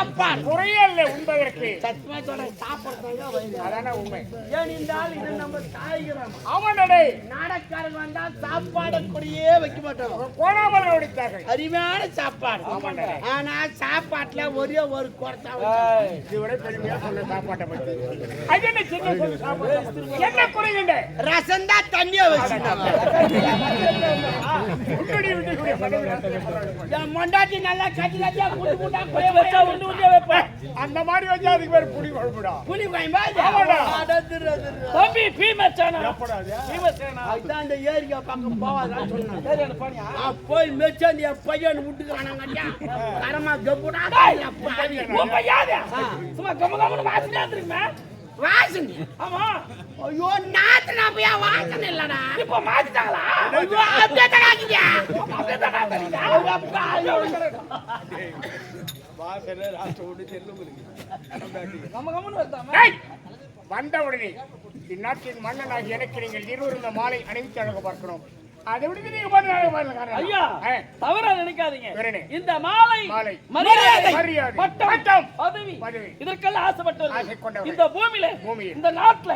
சாப்பாடு குறையல்ல உண்பதற்கு. சத்தியமா சொல்றேன், சாப்பிடுறது அதான உண்மை. ஏன் இருந்தால் இது நம்ம தாய்கிறோம். அவனடே நாடக்காரன் வந்தா சாப்பாடு கூடயே வைக்க மாட்டோம், கோணாமல் ஓடித்தார்கள். அருமையான சாப்பாடு. ஆனா சாப்பாட்டுல ஒரே ஒரு குறைச்சா இதுவரை பெருமையா சொன்ன சாப்பாட்டை பத்தி அது என்ன சின்ன சொல்லு சாப்பாடு என்ன குறையுண்ட? ரசம் தான் தண்ணியா வச்சிருந்தாங்க. மொண்டாட்டி நல்லா கட்டி கட்டியா குண்டு குண்டா குறைய வச்சா ஒண்ணு ஒண்ணே வைப்பேன். அந்த மாதிரி வச்சா அதுக்கு பேர் புளி குழம்புடா. புளி குழம்பா? தம்பி பீமச்சானா பீமசேனா அதுதான் இந்த ஏரியா பக்கம் போவாதான் சொன்னாங்க. போய் மெச்சாந்தி என் பையன் விட்டுக்கிறானாங்க. கரமா கப்புடா சும்மா கம்ம கம்மனு வாசனையா இருக்குமே. வாசனை? ஆமா. ஐயோ நாத்துனா போய் வாசனை இல்லடா. இப்ப மாத்திட்டாங்களா? ஐயோ அப்படியே தராதீங்க. வாசனை ராசோடு செல்லுங்க. கம்ம கம்மனு வருதாமா? வந்த உடனே இந்நாட்டின் மன்னனாகி எனக்கு நீங்கள் இருவரும் இந்த மாலை அணிவித்து அழகு பார்க்கணும். அதை விடுத்து நீங்க பாருங்க. ஐயா தவறா நினைக்காதீங்க. வேறனே இந்த மாலை மரியாதை பட்டம் பதவி இதற்கெல்லாம் ஆசைப்பட்டவர் இந்த பூமியில இந்த நாட்டுல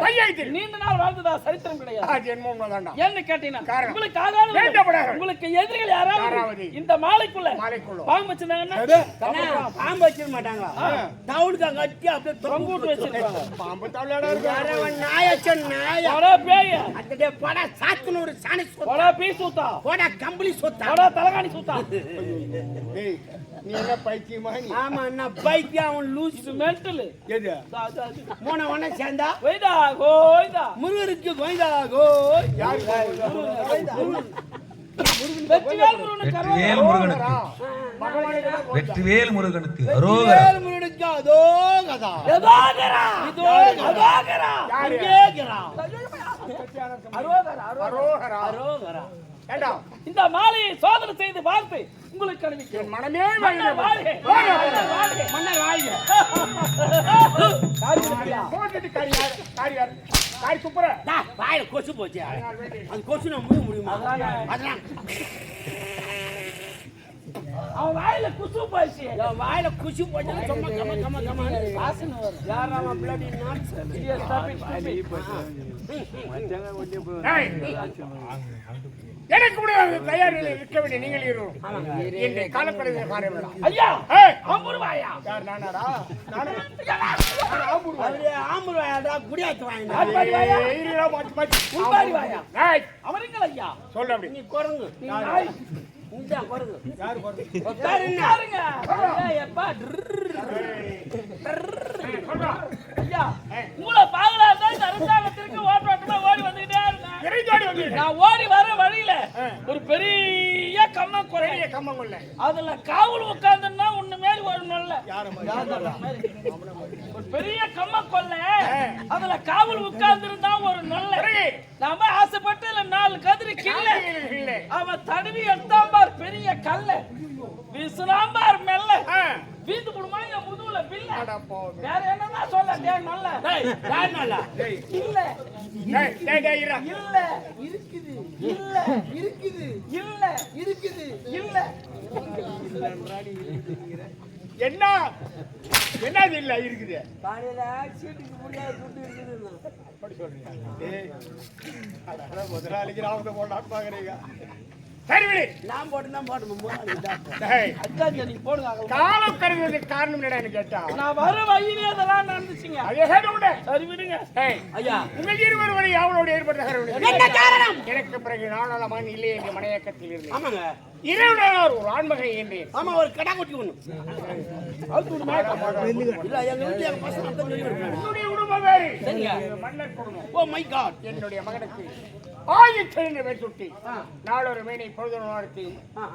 நீண்ட நாள் வாழ்ந்ததா சரித்திரம் கிடையாது. என்ன கேட்டீங்கன்னா உங்களுக்கு ஆகாத உங்களுக்கு எதிரிகள் யாராவது இந்த மாலைக்குள்ள பாம்பு வச்சிருந்தாங்கன்னா பாம்பு வச்சிட மாட்டாங்க. தவுடுக்கா கட்டி அப்படியே தொங்கூட்டு வச்சிருக்காங்க. பாம்பு தவளாடா நாயச்சன் நாய பேய அந்த பட சாத்துனூர் சாணி பீசுத்தா போடா கம்பளி சுத்தா போடா தலகாணி சுத்தா. டேய் நீ என்ன பைத்தியமா நீ? ஆமா நான் பைத்தியம், அவன் லூஸ் மென்டல். எது மூணு ஒண்ணே சேர்ந்தா கோயிதா கோயிதா முருகருக்கு கோயிதா கோய். யார் வெற்றிவேல் முருகனுக்கு வெற்றிவேல் முருகனுக்கு அரோகரா. முருகனுக்கு அதோகதா எதோகரா அதோகரா அங்கேகரா அரோகரா அரோகரா. ஏண்டா இந்த மாலையை சோதனை செய்து பார்த்து உங்களுக்கு அனுப்பிக்கிறேன். மனமே மன்னர் வாழ்க. மன்னர் வாழ்க. போட்டுட்டு காரியார் காரி குப்புற வாயில கொசு போச்சு. அந்த கொசு நான் முழுக முடியுமா? அதெல்லாம் அவன் வாயில குசு போயிடுச்சு. வாயில குசு போச்சு. சும்மா கம கம கம வாசனை வரும். யாராம பிளடி நாட்ஸ் எனக்கு கூட தயாரில் இருக்க வேண்டிய நீங்கள் இருவரும் இந்த காலப்படையில் காரியங்களா? ஐயா ஆம்பூர்வாயா? யார் நானாடா? ஆம்பூர்வாயாடா குடியாத்து வாங்கினா அவருங்கள் ஐயா. சொல்ல அப்படி நீ குரங்கு நீ நாய். இந்த குரங்கு யார் குரங்கு? பாருங்க எப்பா ஐயா உங்களை பாக்கலாம் தான் அரசாங்கத்திற்கு ஓட்டமா ஓடி வந்துகிட்டே இருந்தேன். நான் ஓடி வர வழியில ஒரு பெரிய கம்மம் குறைய கம்மம் கொள்ள அதுல காவல் உட்கார்ந்துன்னா ஒண்ணு மேல ஒரு நல்ல ஒரு பெரிய கம்ம கொள்ள அதுல காவல் உட்கார்ந்து இருந்தா ஒரு நல்ல நாம ஆசைப்பட்டு இல்ல 4 கதிரி கில்ல அவன் தடவி எடுத்தாம்பார் பெரிய கல்ல வீசுனாம்பார் மெல்ல வீந்து குடுமா என் முதுகுல பில்ல. வேற என்னன்னா சொல்ல டேய் நல்ல யார் நல்ல இல்ல இல்ல இருக்குது இல்ல இருக்குது இல்ல இருக்குது இல்ல என்ன என்னது இல்ல இருக்குது காலையில சீட்டுக்கு முன்னாடி கூட்டி இருக்குது. அப்படி சொல்றீங்க? டேய் அட முதலாளிக்கு ராவத போடாம பாக்குறீங்க. சரி விடு, நான் போட்டுனா போட்டு டேய் அதான் நீ போடுங்க. காலம் கருதுறதுக்கு காரணம் என்னன்னு கேட்டா நான் வர வழியிலே அதெல்லாம் நடந்துச்சுங்க. அதே கேடுங்க. சரி விடுங்க. டேய் ஐயா உங்கள் இருவர் வரை அவளோட ஏற்பட்ட என்ன காரணம்? எனக்கு பிறகு நானாளமான் இல்லை என்ற மனையக்கத்தில் இருந்தேன். ஆமாங்க இரவுனார் ஒரு ஆண்மகை என்றேன். ஆமா ஒரு கடா குட்டி ஒண்ணு இல்ல எங்க வீட்டுல எங்க பசங்க தான் சொல்லி கொடுப்பாங்க. என்னுடைய குடும்பம் வேறு. சரிங்க. மன்னர் குடும்பம். Oh my God. என்னுடைய மகனுக்கு ஆயுட்சென்று பேர் சுட்டி நாளொரு மேனை பொழுது நடத்தி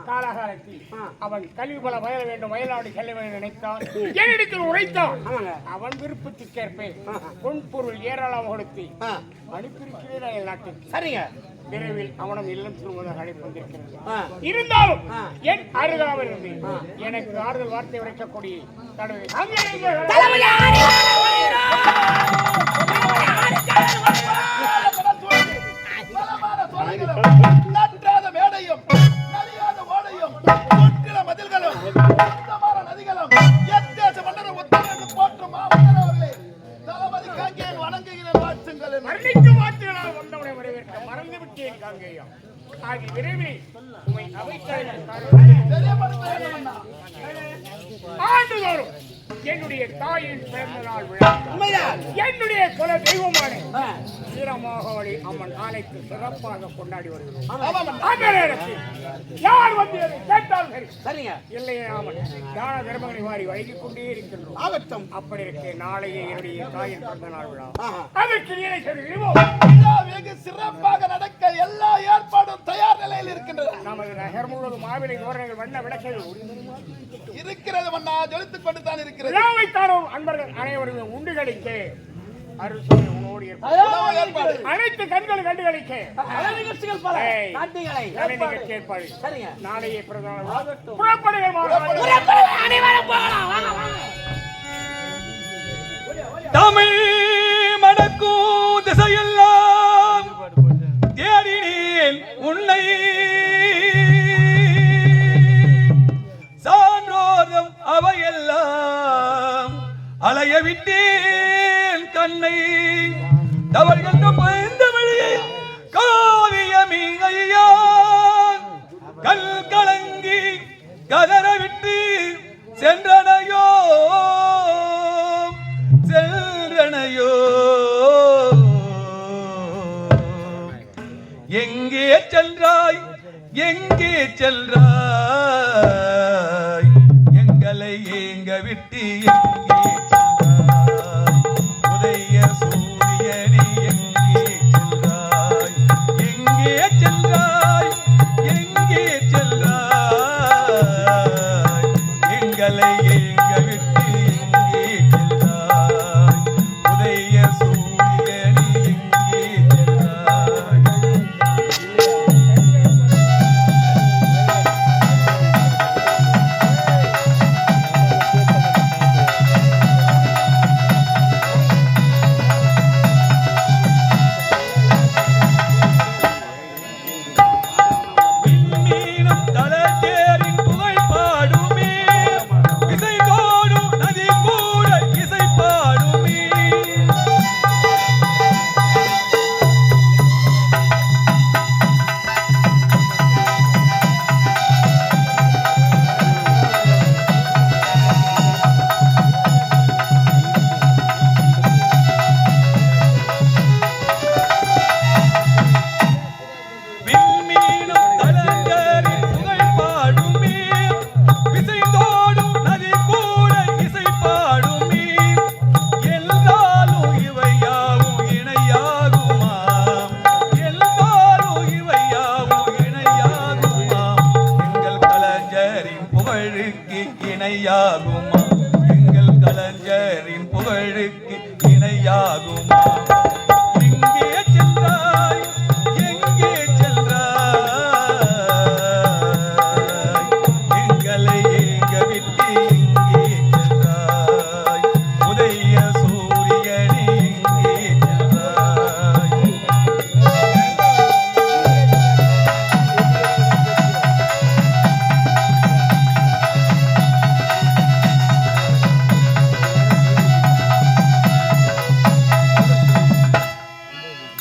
காலாகாலத்தில் அவன் கல்வி பல வயல வேண்டும் வயலாடு செல்ல வேண்டும் நினைத்தான். என்னிடத்தில் உரைத்தான். அவன் விருப்பத்துக்கேற்ப பொன்பொருள் ஏராளம் கொடுத்து அனுப்பியிருக்கிறேன் என் நாட்டுக்கு. சரிங்க. விரைவில் அவனும் இல்லம் திரும்புவதாக அழைப்பு வந்திருக்கிறது. இருந்தாலும் என் அருகாமல் இருந்து எனக்கு ஆறுதல் வார்த்தை உரைக்கக்கூடிய நன்றாத மேடையும் நலியாத ஓடையும் மதில்களும் நதிகளும் எத்தேச மன்னரும் காங்கேயம் ஆகி விரைவில் உமை ஆண்டுதோறும் என்னுடைய தாயின் பிறந்த நாள் விழா என்னுடைய குல தெய்வமான வீரமோகவழி அம்மன் ஆணைக்கு சிறப்பாக கொண்டாடி வருகிறோம். அந்த நேரத்தில் யார் வந்து கேட்டார்கள் சரிங்க இல்லையே அம்மன் தான தர்மங்களை வாரி வழங்கிக் கொண்டே இருக்கின்றோம். அப்படி இருக்கு நாளையே என்னுடைய தாயின் பிறந்த நாள் விழா அதற்கு நீரை சொல்கிறோம். வெகு சிறப்பாக நடக்க எல்லா ஏற்பாடும் தயார் நிலையில் இருக்கின்றது. நமது நகர் முழுவதும் மாவிலை தோரணங்கள் வண்ண விளக்குகள் இருக்கிறது மன்னா, ஜொலித்துக் கொண்டு தான் இருக்கிறது. விழாவைத்தாரும் அன்பர்கள் அனைவரும் உண்டு கழிக்க அருள்சோலை உணவோடு ஏற்பாடு அனைத்து கண்களும் கண்டு கழிக்க நிகழ்ச்சிகள் பல நாட்டிகளை நிகழ்ச்சி ஏற்பாடு சரிங்க. நாளையே பிரதான புறப்படுகள் அனைவரும் போகலாம். தமிழ் மடக்கும் திசையெல்லாம் தேடினேன் உன்னை சான்றோதம் அவையெல்லாம் அலைய விட்டேன் கண்ணை தவழ்கின்ற பந்த வழியை காவியமி ஐயா கல் கலங்கி கதற விட்டு சென்றனையோ சென்றனையோ எங்கே சென்றாய் எங்கே சென்றாய் எங்களை ஏங்க விட்டு எங்கே சென்றாய் உதய சூரியனே எங்கே சென்றாய் எங்கே சென்றாய் எங்கே சென்றாய் எங்களை ஏங்க விட்டு எங்கே சென்றாய் உதய சூரியனே எங்கே சென்றாய் விண்மீனும் தலத்தேரின் புகழ் பாடுமே இசை கோடும் நதி கூட இசை பாடுமே விண்மீனும் தலத்தேரின் புகழ் பாடுமே இசை கோடும் நதி கூட இசை பாடுமே எல்லாரும் இவையாவும் இணையாகுமா எல்லாரும் இவையாவும் இணையாகுமா எங்கள் கலைஞரின் புகழுக்கு இணையாகுமா எங்கள் கலைஞரின் புகழுக்கு இணையாகுமா எங்கே சென்றாய் எங்கே சென்றாய் எங்களை ஏங்க விட்டு எங்கே சென்றாய் உதய சூரியனே எங்கே சென்றாய்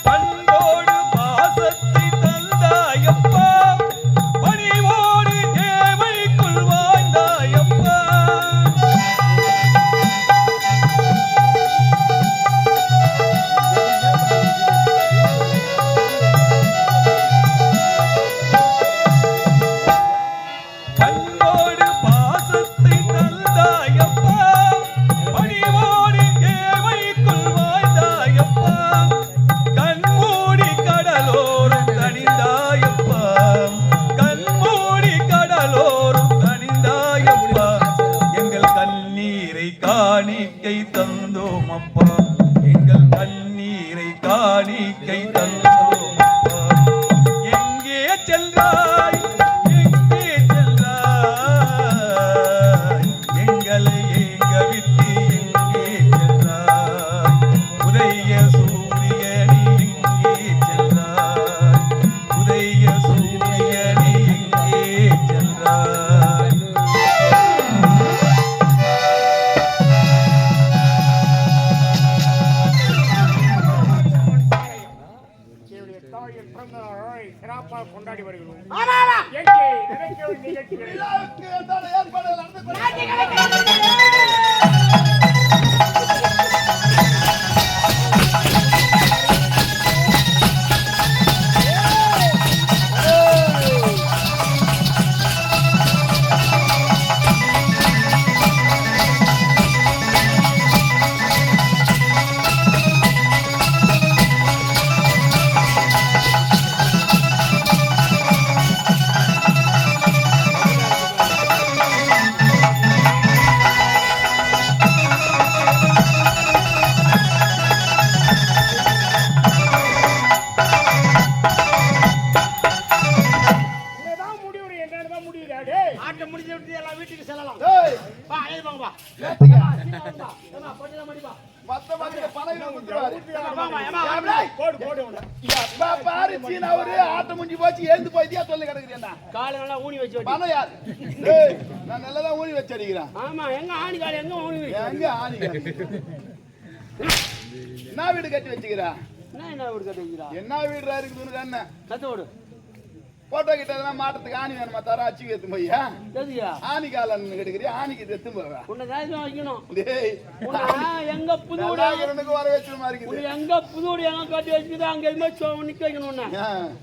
பண்போடு பாசத்தை தந்தாயப்பா பணிவோடு ஏமைக்குள் வாழ்ந்தாயப்பா பண்போடு பாசத்தை தந்தாயப்பா பணிவோடு ஏமைக்குள் வாழ்ந்தாயப்பா கண்மூடி கடலோரும் தணிந்தாயப்பா கண்மூடி கடலோரும் தணிந்தாயப்பா எங்கள் கண்ணீரை காணிக்கை தந்தோம் அப்பா எங்கள் கண்ணீரை காணிக்கை தந்தோம் அப்பா எங்கே சென்றாய் எங்கே சென்றாய் எங்களை ஏங்க விட்டு எங்கே சென்றாய் உதய சூரியனே எங்கே சென்றாய் உதய சூரியனே எங்கே சென்றாய் என்னுடைய தாயின் பிறந்த நாளை கொண்டாடி வருகிறோம். ஆமா ஆமா எங்கே நடக்க வேண்டிய நிகழ்ச்சிகள் விழாவுக்கு ஏற்பாடு நடந்து கொண்டிருக்கிறது. ஏய், வா ஏய் வாங்க வா ஏத்துக்க. ஏமா போடல மாடி வா மத்த மாதிரி பணம் கொடுத்துருவாரு. வாமா ஏமா போடு உள்ள. எப்ப பாரு சீனா ஒரு ஆட்டம் முடிஞ்சு போச்சு எழுந்து போய்தியா சொல்லி கிடக்குறேன்டா. காலை நல்லா ஊனி வச்சு வெட்டி. பணம் யாரு? ஏய், நான் நல்லதா ஊனி வச்சு அடிக்கிறேன். ஆமா எங்க ஆணி காலை எங்க ஊனி வச்சு எங்க ஆணி என்ன வீடு கட்டி வச்சுக்கிறா? என்ன வீடு கட்டிக்கிறா என்ன வீடுறா இருக்குதுன்னு கண்ண கத்து விடு போட்டோ கிட்ட எதனா மாட்டத்துக்கு ஆணி வேணுமா தர அச்சு எத்து போய்யா எதுயா ஆணி காலன் கெடுக்கிறியா ஆணிக்கு எத்து போறா உன்னை தைரியம் வைக்கணும் டேய் உன்னை எங்க புது வீடு எனக்கு வர வச்சு மாதிரி இருக்குது. உன்னை எங்க புது வீடு எங்க கட்டி வச்சுக்குது அங்க எதுவுமே நிக்க வைக்கணும் உன்னை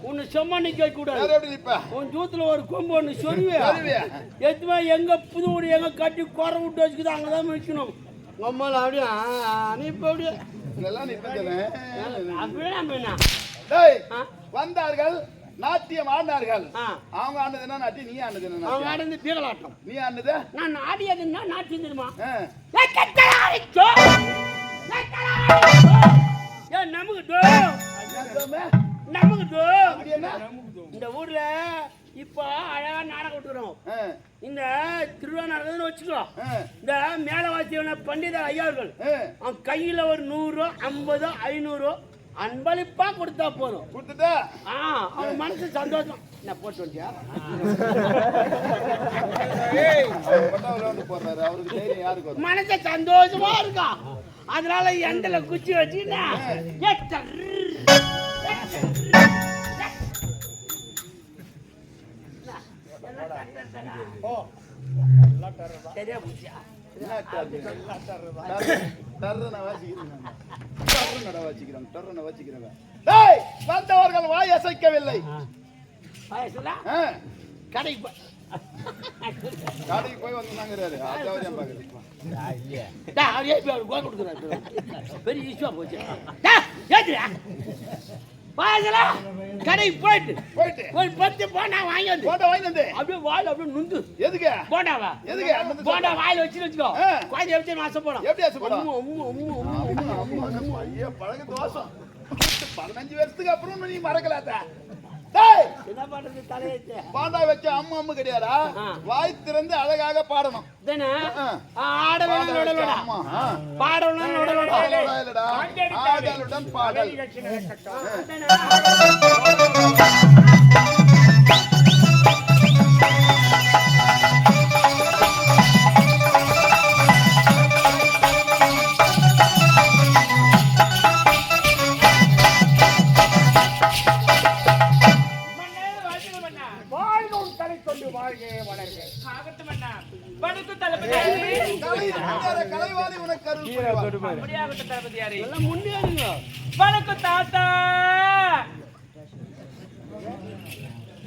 உன்னை சும்மா நிக்க வைக்க கூடாது. வேற எப்படி நிப்ப? உன் ஜூத்துல ஒரு கொம்பு ஒண்ணு சொருவியா வருவியா? எதுவுமே எங்க புது வீடு எங்க கட்டி குறை விட்டு வச்சுக்குது அங்கதான் வைக்கணும். நம்மள அப்படியே அனுப்பி அப்படியே இதெல்லாம் நிப்பதே. அப்படியே நம்ம என்ன டேய் ஆ? வந்தார்கள் நாட்டியம் ஆடினார்கள். ஆ. அவங்க ஆனது என்ன நாட்டி நீ ஆனது என்ன அவங்க நாட்டி? ஆடுந்து பீகலாட்டம் நீ ஆனது நான் ஆடியதுன்னா நாட்டியம் தெரியுமா ஆ. ஏன் நமக்கு என்னமே? நமக்கு அப்படி என்ன? இந்த ஊர்ல இப்ப அழகா நாடகம் விட்டுறோம். ஆ. இந்த திருவிழா நடக்குதுன்னு வச்சுக்கோ. ஆ. இந்த மேலவாசியான பண்டித ஐயார்கள் ஆ. அவன் கையில ஒரு 100 50 500 அன்பளிப்பா கொடுத்தா போதும். கொடுத்துட்டா அவன் மனசு சந்தோஷம். நான் போட்டு வந்தியா கொட்டாவில் வந்து போடுறாரு அவருக்கு தைரியம் யாருக்கு வரும்? மனசு சந்தோஷமா இருக்கா. அதனால எண்டல குச்சி வச்சுன்னா சரியா பூச்சியா என்ன டர்ரு? டர்ருன்னு வாசிக்கிறேன் நான். டர்ருன்னு வாசிக்கிறேன், டர்ருன்னு வாசிக்கிறேன். டேய், வந்தவர்கள் வாய் அசைக்கவில்லை. வயசுல ஆ. கடைக்கு கடைக்கு போய் வந்தாங்கிறாரு அதான் பாக்குறேன். பெரிய இஷ்யூவா போச்சு. வயசுல கடைக்கு போயிட்டு போயிட்டு ஒரு 10 போண்டா வாங்கி வந்து போட்டோ வாங்கி வந்து அப்படியே வாயில் அப்படியே நுந்து எதுக்கு போண்டாவா எதுக்கு அண்ணன் போண்டா வாயில் வச்சுக்கோ. ஆ. குழந்தை எப்படி ஆசைப்படும் எப்படி ஆசைப்படும்? ஐயா பழக தோசம் 15 வருஷத்துக்கு அப்புறம் நீ மறக்கலாத. டேய், என்ன பண்றது தலையெழுத்து பாண்டா வச்ச அம்மு கிடையாதா? ஆ. வாய் திறந்து அழகாக பாடணும். தானே ஆ. ஆடணும் உடலோட அம்மா, ஆ. பாடணும் உடலோட பாடலோட இல்லடா, ஆடலுடன் பாடல். நிகழ்ச்சி நடக்கட்டும். வாழ்வோம் தலை கொண்டு வாழ்கே வளர்க. வணக்கம் தளபதி. கலைவாணி உனக்கு அருள் புரிவார். அப்படியாகட்டும் தளபதியாரே. எல்லாம் முன்னேறுங்க. வணக்கம் தாத்தா.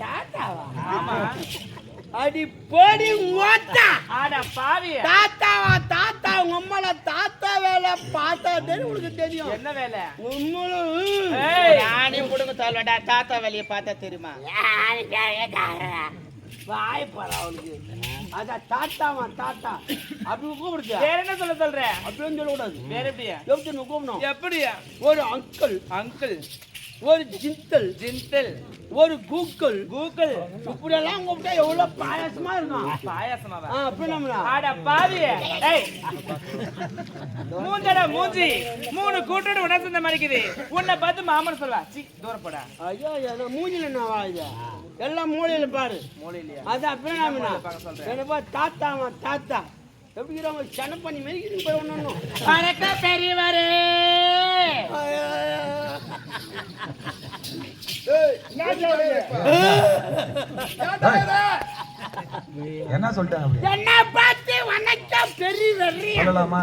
தாத்தாவா ஆமா. அடி போடி மொத்தா ஆட பாவி. தாத்தாவா தாத்தா உங்க அம்மால தாத்தா வேலை பார்த்தா உனக்கு தெரியும். என்ன வேலை? உம்மாலும் நானே கொடுங்க தள்ளுடா. தாத்தா வேலையை பார்த்தா தெரியுமா? வாய் பாரு அவனுக்கு. அதான் தாத்தாவா தாத்தா அப்படி கூப்பிடுச்சு. வேற என்ன சொல்ற? அப்படின்னு சொல்லக்கூடாது. வேற எப்படியா? எப்படி கூப்பிடணும்? எப்படியா? ஒரு அங்கிள் அங்கிள், ஒரு ஜிந்தல் ஜிந்தல், ஒரு கூக்கல் கூகுள். இப்படி எல்லாம் கூப்பிட்டா எவ்வளவு பாயாசமா இருக்கும். பாயாசமாவா? அப்படி நம்மளா ஆட பாவி. ஏய், மூஞ்சடா மூஞ்சி 3 கூட்டோட உணர்ந்த மாதிரிக்குது. உன்னை பார்த்து மாமன் சொல்வா. சி தூரப்படா. ஐயோ என்ன மூஞ்சில என்ன வாயுது எல்லாம் மூலையில பாரு. மூலையிலையா? அது அப்படியே பார்க்க சொல்றேன். என்னப்பா தாத்தாவா தாத்தா எப்படி சன பண்ணி மெரிக்கிட்டு போய் ஒண்ணு வணக்கம் பெரியவரே. என்ன சொல்லிட்டாங்க அப்படி? என்ன பார்த்து வணக்கம் பெரிய வெறி. சொல்லலாமா?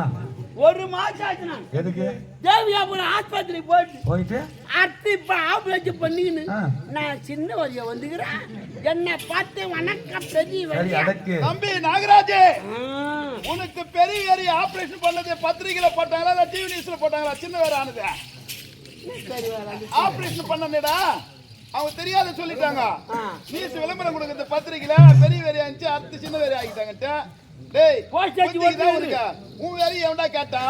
ஒரு மாசம் ஆச்சு நான். எதுக்கு? தேவியாபுரம் ஆஸ்பத்திரி போயிட்டு அடுத்து இப்ப ஆபரேஷன் பண்ணிக்கின்னு நான் சின்ன வழிய வந்துக்கிறேன். என்ன பார்த்து வணக்கம் பெரிய சரி வெறி. அடக்கு. தம்பி நாகராஜே, உனக்கு பெரிய வேற ஆபரேஷன் பண்ணது பத்திரிகையில போட்டாங்களா இல்ல டிவி நியூஸ்ல போட்டாங்களா? சின்ன வேற ஆனது ஆபரேஷன் பண்ணனேடா, அவங்க தெரியாத சொல்லிட்டாங்க. நியூஸ் விளம்பரம் கொடுக்குறது பத்திரிகையில பெரிய வேற ஆச்சு, அடுத்து சின்ன வேற ஆகிட்டாங்கட்டு. டேய் உன் வேற எவன்டா கேட்டா?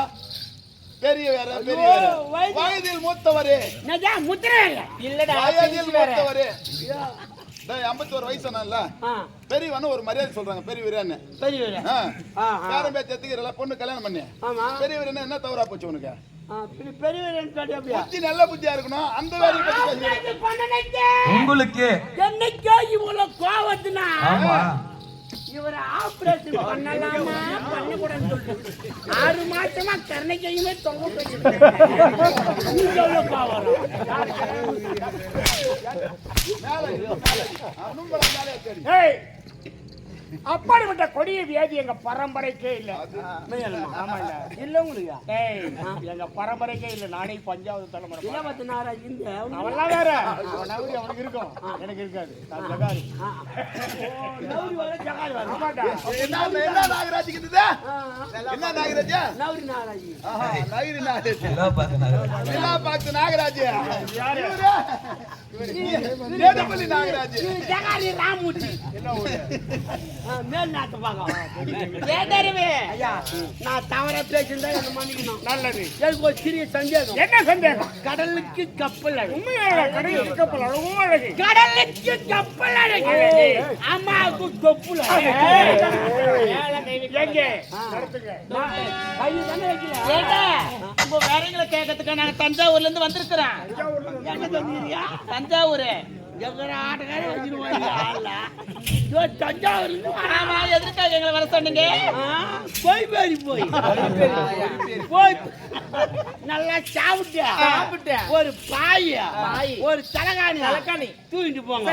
பெரிய வேற பெரிய வேற வயதில் மூத்தவரே. இல்லடா வயதில் மூத்தவரே. டேய் 51 வயசானல்ல பெரியவன ஒரு மரியாதை சொல்றாங்க. பெரிய வீரன்னு பெரிய வீரன். யாரும் பேத்திக்கிறல பொண்ணு கல்யாணம் பண்ணி பெரிய வீரன் என்ன தவறா போச்சு உனக்கு? பெரிய வீரன் அப்படியே புத்தி நல்ல புத்தியா இருக்கணும். அந்த வேலையை பத்தி உங்களுக்கு என்னைக்கோ இவ்வளவு கோவத்துனா ஆமா இவரை ஆபரேஷன் பண்ணலாமா பண்ணக்கூடாதுன்னு சொல்லிட்டு 6 மாசமா கருணைக்கையுமே தொங்க போயிட்டு அப்படிப்பட்ட கொடிய வியாதி எங்க பரம்பரைக்கே இல்ல. இல்ல உங்களுக்கு எங்க பரம்பரைக்கே இல்ல. நானே 5வது தலைமுறை. அவெல்லாம் வேற அவனுக்கு இருக்கும், எனக்கு இருக்காது. என்ன நாகராஜ் கிட்டதா? என்ன நாகராஜா? நவரி நாகராஜ். நவரி நாகராஜ். எல்லா பார்த்து நாகராஜ் யாரு? நேதபலி நாகராஜ். ஜகாரி ராமூர்த்தி. என்ன ஊரு? மேல் நாட்டு பாகம். ஐயா நான் தவறா பேசியிருந்தா என்ன மன்னிக்கணும். நல்லது. எனக்கு ஒரு சிறிய சந்தேகம். என்ன சந்தேகம்? கடலுக்கு கப்பல் உண்மையாக கடலுக்கு கப்பல் அழகு. கடலுக்கு கப்பல் அழகு. அம்மாவுக்கு கொப்புல எங்கே வேறங்களை கேட்கறதுக்கு நாங்க தஞ்சாவூர்ல இருந்து வந்திருக்கிறோம். தஞ்சாவூர் ஆட்டக்காரே வச்சிருவாங்க. தஞ்சாவூர்ல எதுக்காக எங்களை வர சொன்னீங்க? போய் நல்லா சாப்பிட்டு ஒரு பாய் ஒரு தலகாணி தூக்கிட்டு போங்க.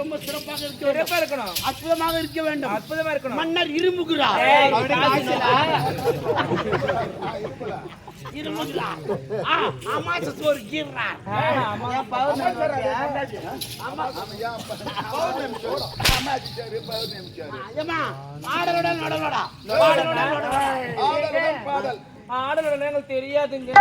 ரொம்ப சிறப்பாக இருக்கணும், அற்புதமாக இருக்க வேண்டும். அற்புதமா இருக்கணும். மன்னர் இருமுகிறார். ஆடலோட எங்களுக்கு தெரியாதுங்க.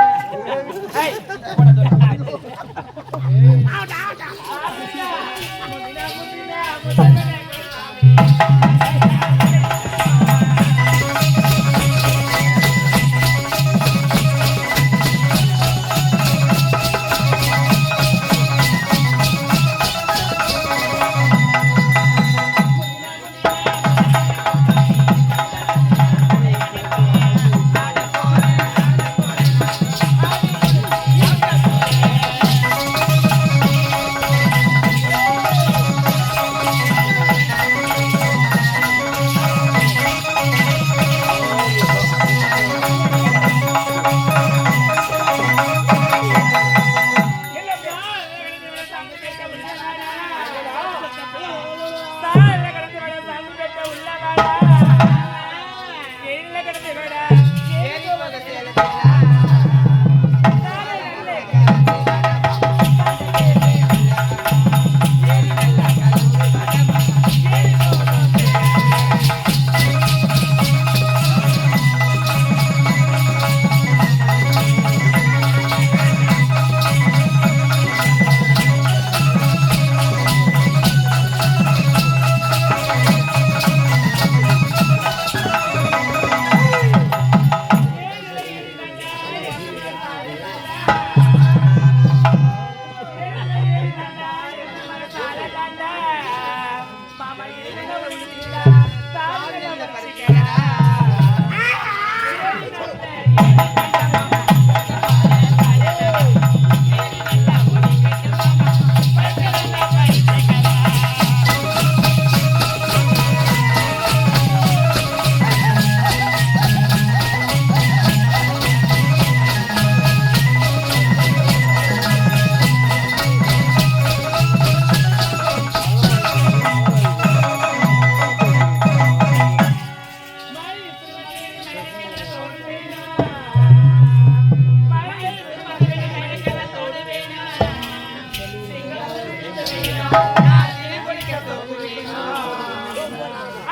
நான் தீ குடிக்க தோப்பு வேணும்.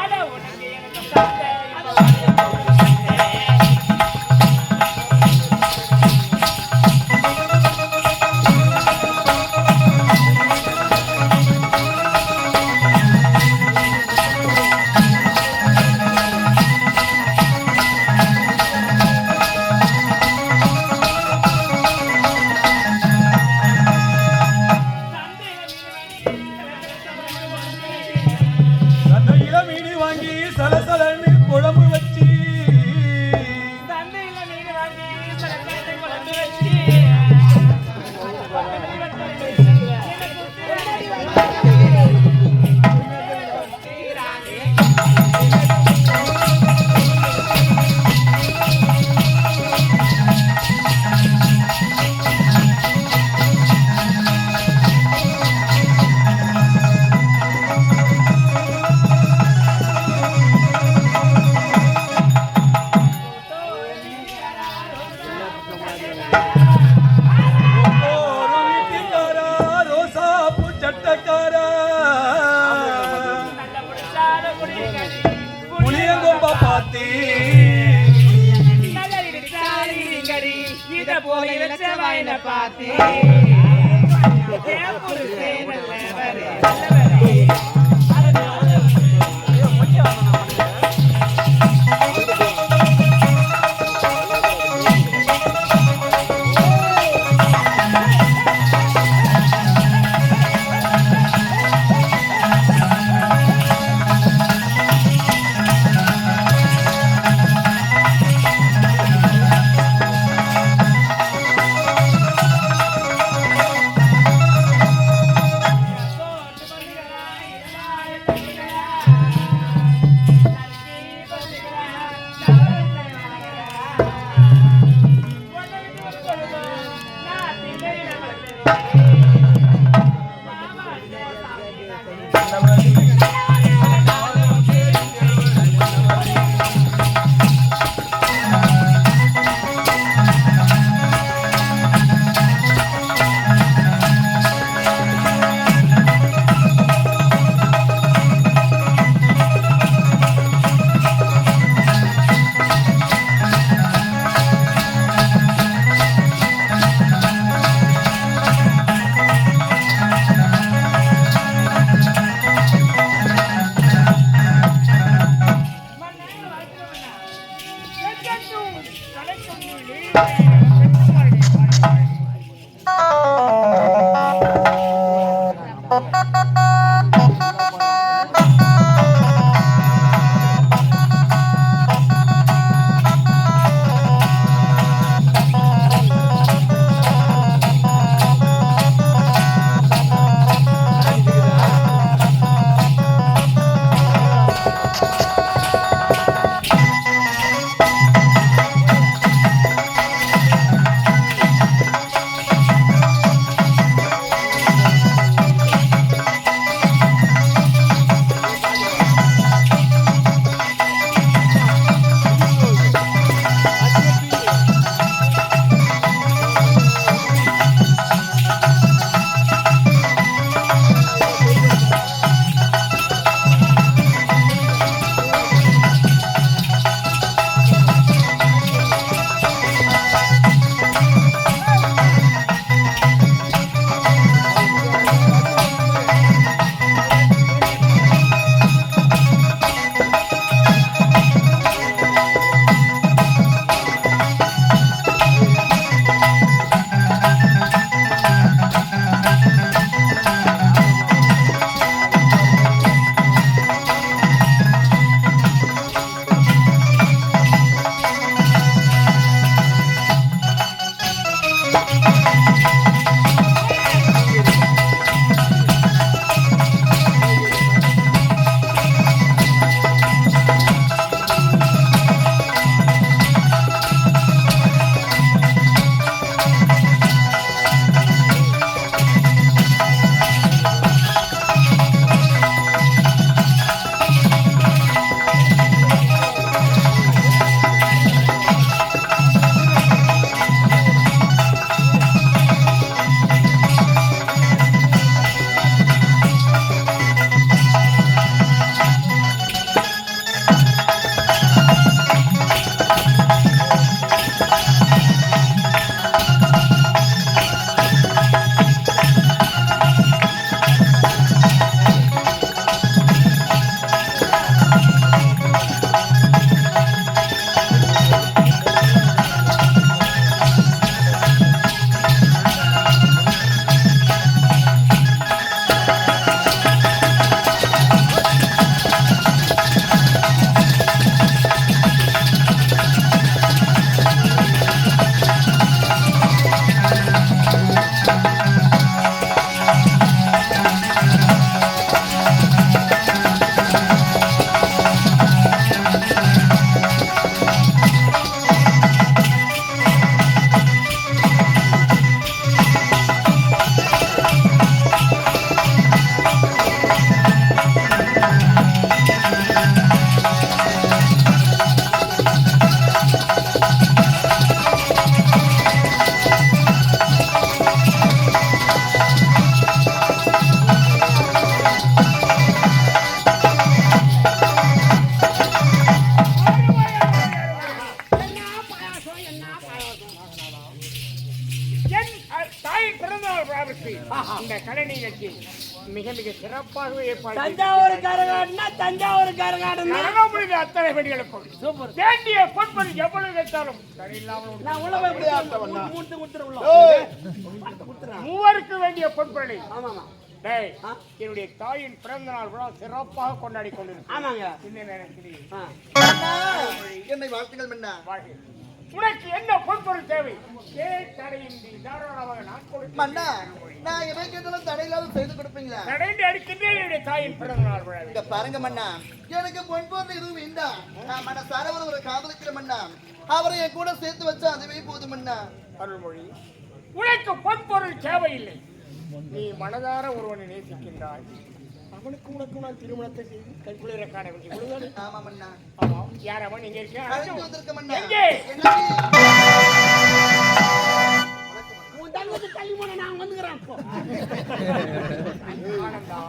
அட உனக்கு எனக்கு சண்டை, சந்தையில மீன் வாங்கி சலசலன்னு குழம்பு வச்சு சந்தையில மீன் வாங்கி சலசலன்னு குழம்பு வச்சு ஒரு வீட்டுக்காரா ரோசாப்பூ சட்டக்காரா நல்ல முடிச்சால முடிங்கடி புளியங்கொம்ப பாத்தி நல்ல இடிச்சாலிங்கடி இத போல வச்ச வாயில பாத்தி ஏன் புருஷே நல்லவரே நல்லவரே தாயின் பிறந்தநாள் விழாவிற்கு இந்த கலை நிகழ்ச்சி மிக மிக சிறப்பாகவே ஏற்பாடு தஞ்சாவூர் கரகாடுனா தஞ்சாவூர் கரகாடுனா முடிந்த அத்தனை பெண்களுக்கும் சூப்பர் வேண்டிய பொன்பொரு எவ்வளவு கேட்டாலும் சரியில்லாமல் நான் உள்ள போய் மூட்டு கொடுத்துறேன் மூவருக்கு வேண்டிய பொன்பொருளை ஆமாமா டேய் என்னுடைய தாயின் பிறந்த நாள் விழா சிறப்பாக கொண்டாடி கொண்டிருக்கிறேன் ஆமாங்க இந்த நேரத்தில் என்னை வாழ்த்துங்கள் மன்னா. உனக்கு என்ன பொன்பொருள் தேவை தடையின்றி தாராளமாக நான் கொடுக்கிறேன் மன்னா, நான் எதை கேட்டாலும் தடையில்லாத செய்து கொடுப்பீங்களா? தடைந்து அடிக்கின்றேன் என்னுடைய தாயின் பிறந்த நாள் விழா இங்க பாருங்க மன்னா, எனக்கு பொன்பொருள் எதுவும் வேண்டாம். நான் மனசார ஒரு காதலிக்கிற மன்னா, அவரை என் கூட சேர்த்து வச்சா அதுவே போதும் மன்னா. அருள்மொழி உனக்கு பொன்பொருள் தேவையில்லை. நீ மனதார ஒருவனை நேசிக்கின்றாய். அவனுக்கு உனக்கு நான் திருமணத்தை செய்து கல்குளிர காண வேண்டிய ஆமா மன்னா. ஆமா யார் அவன் இங்க அழைத்து வந்திருக்க மன்னா. எங்கே உன் தங்கத்து தள்ளி போன நான் வந்துக்கிறேன் அப்போ ஆனந்தா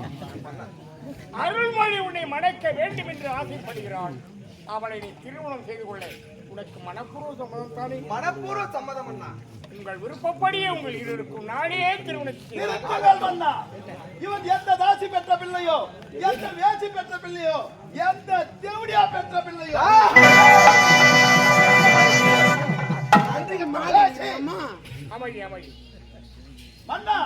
அருள்மொழி உன்னை மணக்க வேண்டும் என்று ஆசைப்படுகிறான். அவளை நீ திருமணம் செய்து கொள்ள உனக்கு மனப்பூர்வ சம்மதம் தானே? மனப்பூர்வ சம்மதம் அண்ணா. உங்கள் விருப்பப்படியே உங்கள் இருவருக்கும் நானே திருமணத்தை இவன் எந்த தாசி பெற்ற பிள்ளையோ, எந்த வேசி பெற்ற பிள்ளையோ, எந்த தேவடியா பெற்ற பிள்ளையோ, அமைதி அமைதி மன்னா,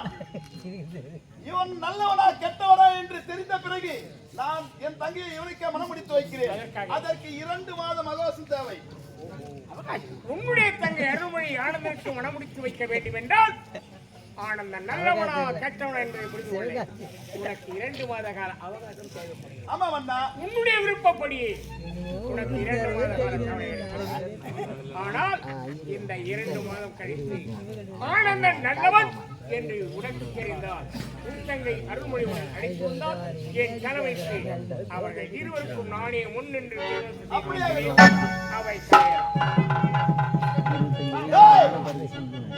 இவன் நல்லவனா கெட்டவனா என்று தெரிந்த பிறகு நான் என் தங்கையை இவனுக்கு மனமுடித்து வைக்கிறேன். அதற்கு 2 மாதம் அவகாசம் தேவை. உன்னுடைய தங்கை அருள்மொழி ஆனந்தனுக்கு மனமுடித்து வைக்க வேண்டும் என்றால் ஆனந்தன் நல்லவனா கெட்டவனா என்பதை புரிந்து கொள்ள உனக்கு 2 மாத கால அவகாசம் தேவைப்படுகிறது. ஆமா மன்னா, உன்னுடைய விருப்பப்படியே உனக்கு 2 மாத கால தேவைப்படுகிறது. ஆனால் இந்த 2 மாதம் கழித்து ஆனந்தன் நல்லவன் என்று உனக்கு தெரிந்தால் உன் தங்கை அருள்மொழியுடன் அழைத்து வந்தால் என் கனவைக்கு அவர்கள் இருவருக்கும் நானே முன் நின்று அவை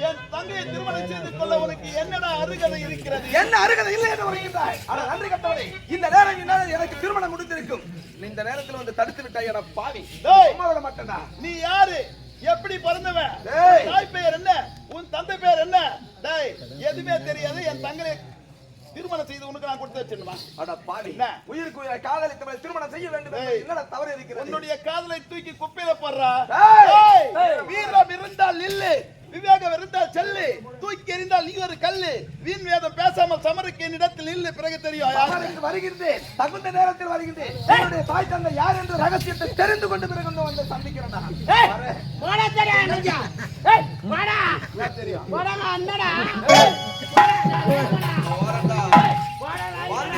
என் தங்கையை திருமணம் செய்து கொள்ள உனக்கு என்னடா அருகதை இருக்கிறது? என்ன அருகதை இல்லை என்று வருகின்றாய்? ஆனால் நன்றி கட்டவனே, இந்த நேரம் எனக்கு திருமணம் முடிந்திருக்கும். இந்த நேரத்தில் வந்து தடுத்து விட்டாய் என பாவி. விட மாட்டேன்டா. நீ யாரு? எப்படி பிறந்தவன்? தாய் பெயர் என்ன? உன் தந்தை பெயர் என்ன? டேய், எதுவுமே தெரியாது. என் தங்களை திருமணம் செய்து உனக்கு நான் கொடுத்து வச்சிருந்தா? அட பாவி, உயிருக்கு உயிரை காதலித்தவரை திருமணம் செய்ய வேண்டும் என்னடா தவறு இருக்கிறது? உன்னுடைய காதலை தூக்கி குப்பையில போடுறா. வீரம் இருந்தால் நில்லு, விவேகம் இருந்தால் செல்லு, தூக்கி எறிந்தால் நீ ஒரு கல்லு. வீண் வேதம் பேசாமல் சமருக்கு என்னிடத்தில் நில்லு, பிறகு தெரியும். வருகின்றேன், தகுந்த நேரத்தில் வருகின்றேன். என்னுடைய தாய் தந்தை யார் என்ற ரகசியத்தை தெரிந்து கொண்டு பிறகு வந்து சந்திக்கிறேன்.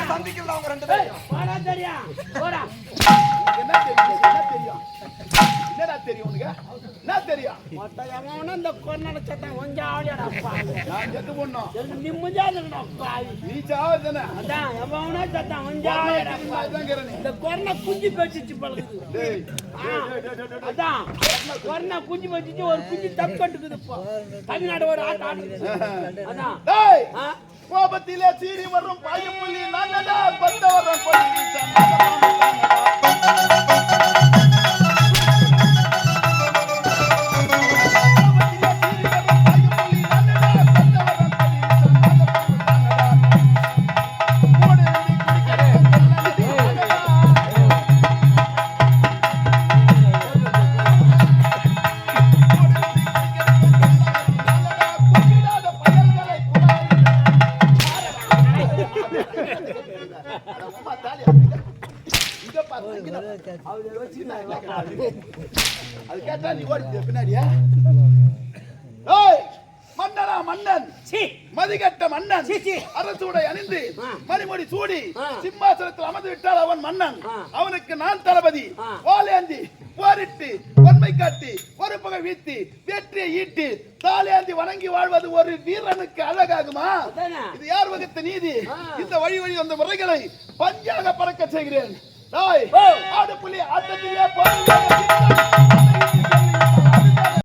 சந்திக்கிறேன் அவங்க 2 பேரும். என்னடா தெரியும் உனக்கு? என்ன தெரியும்? இந்த கொரோனா சட்டம் கொஞ்சம் ஆடியாடா நான் செத்து போடணும். நீ சாவதானே? அதான் எவனா சட்டம் கொஞ்சம் ஆடியாடா. இந்த கொரோனா குஞ்சு பேசிச்சு பழகுது. அதான் கொரோனா குஞ்சு பேசிச்சு, ஒரு குஞ்சு தப்பு கட்டுக்குது. இப்போ தமிழ்நாடு ஒரு ஆட்டம் ஆடுது. அதான் கோபத்திலே சீறி வரும் பாயப்புள்ளி நல்லதா பத்த வரும் பொல்லி அது கேட்டா நீ ஓடி பின்னாடியா? மன்னனா மன்னன், மதிகட்ட மன்னன், அரசுடை அணிந்து மணிமுடி சூடி சிம்மாசனத்தில் அமர்ந்து விட்டால் அவன் மன்னன். அவனுக்கு நான் தளபதி. வாலேந்தி போரிட்டு வன்மை காட்டி ஒரு பகை வீழ்த்தி வெற்றியை ஈட்டி தாலேந்தி வணங்கி வாழ்வது ஒரு வீரனுக்கு அழகாகுமா? இது யார் வகுத்த நீதி? இந்த வழி வழி வந்த முறைகளை பஞ்சாக பறக்க செய்கிறேன். ஆடு புலி ஆட்டத்திலே